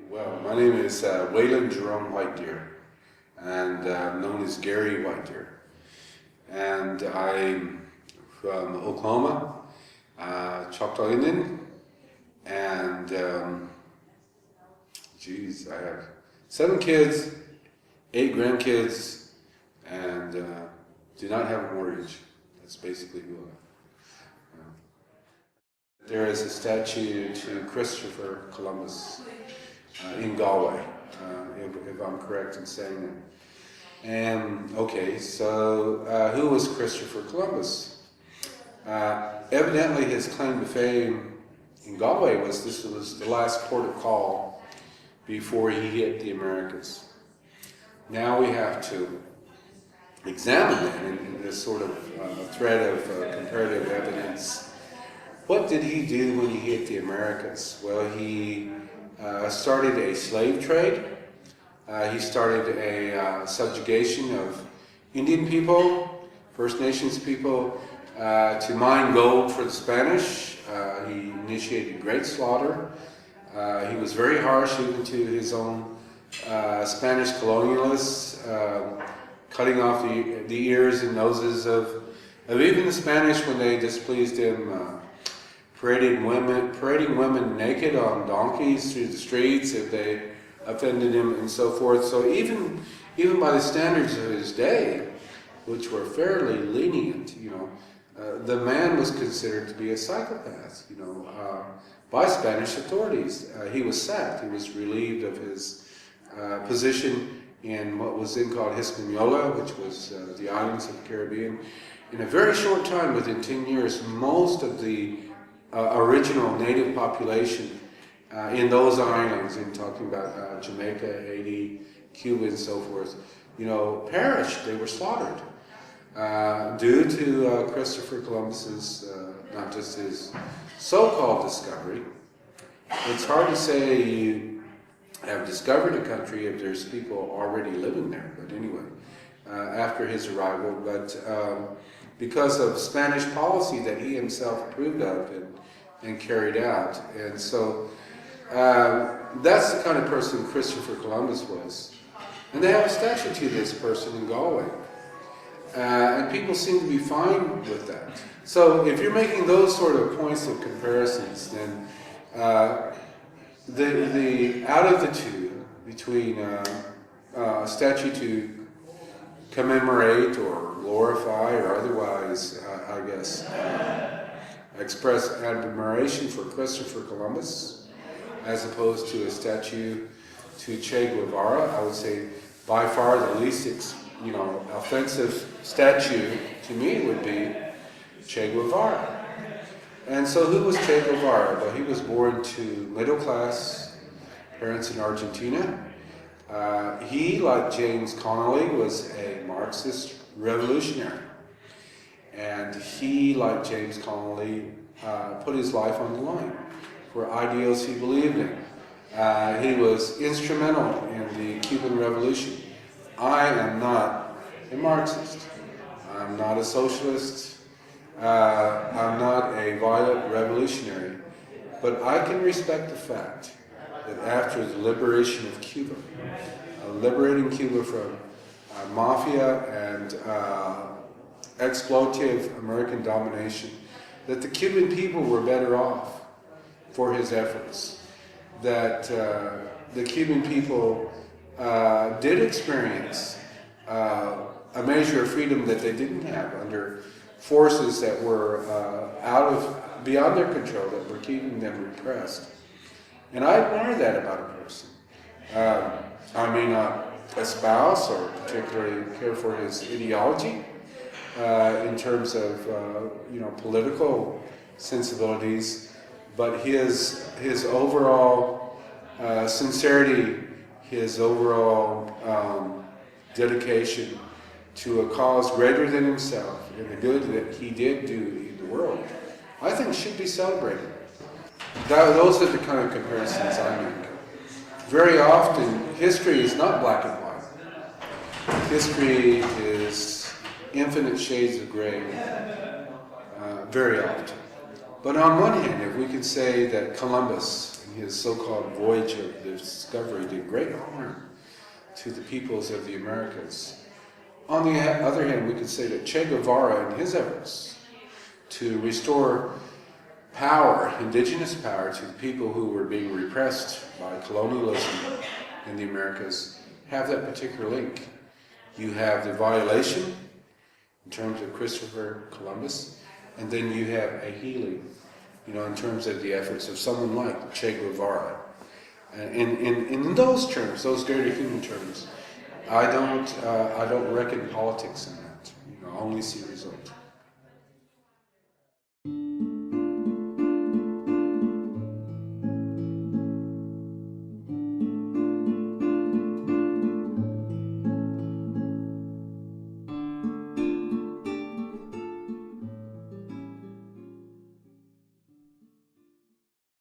Well, my name is Waylon Jerome Whitedeer, and I'm known as Gary Whitedeer. And I'm from Oklahoma, Choctaw Indian, and geez, I have 7 kids, 8 grandkids, and do not have a mortgage. That's basically who I am. There is a statue to Christopher Columbus in Galway, if I'm correct in saying it. And okay, so who was Christopher Columbus? Evidently his claim to fame in Galway was this was the last port of call before he hit the Americas. Now we have to examine that in this sort of thread of comparative evidence. What did he do when he hit the Americas? Well, he started a slave trade. He started a subjugation of Indian people, First Nations people, to mine gold for the Spanish. He initiated great slaughter. He was very harsh even to his own Spanish colonialists, cutting off the ears and noses of even the Spanish when they displeased him. Parading women naked on donkeys through the streets if they offended him, and so forth. So even by the standards of his day, which were fairly lenient, the man was considered to be a psychopath, by Spanish authorities. He was sacked. He was relieved of his position in what was then called Hispaniola, which was the islands of the Caribbean. In a very short time, within 10 years, most of the original native population in those islands, in talking about Jamaica, Haiti, Cuba, and so forth, perished. They were slaughtered due to Christopher Columbus's, not just his so-called discovery. It's hard to say you have discovered a country if there's people already living there, but anyway, after his arrival, but because of Spanish policy that he himself approved of and carried out. And so that's the kind of person Christopher Columbus was. And they have a statue to this person in Galway. And people seem to be fine with that. So if you're making those sort of points of comparisons, then the out of the two, between a statue to commemorate or glorify or otherwise, I guess, express admiration for Christopher Columbus, as opposed to a statue to Che Guevara, I would say by far the least, offensive statue to me would be Che Guevara. And so who was Che Guevara? Well, he was born to middle-class parents in Argentina. He, like James Connolly, was a Marxist revolutionary. And he, like James Connolly, put his life on the line for ideals he believed in. He was instrumental in the Cuban Revolution. I am not a Marxist. I'm not a socialist. I'm not a violent revolutionary. But I can respect the fact that after the liberation of Cuba, liberating Cuba from mafia and exploitative American domination, that the Cuban people were better off for his efforts. That the Cuban people did experience a measure of freedom that they didn't have under forces that were beyond their control, that were keeping them repressed. And I admire that about a person. I may not espouse or particularly care for his ideology in terms of political sensibilities, but his overall sincerity, his overall dedication to a cause greater than himself and the good that he did do in the world, I think should be celebrated. Those are the kind of comparisons I make. Very often, history is not black and white. History is infinite shades of gray, very often. But on one hand, if we could say that Columbus, in his so-called voyage of discovery, did great harm to the peoples of the Americas, on the other hand, we could say that Che Guevara, in his efforts to restore power, indigenous power, to the people who were being repressed by colonialism in the Americas, have that particular link. You have the violation in terms of Christopher Columbus, and then you have a healing, in terms of the efforts of someone like Che Guevara. And in those terms, those dirty human terms, I don't reckon politics in that. I only see result.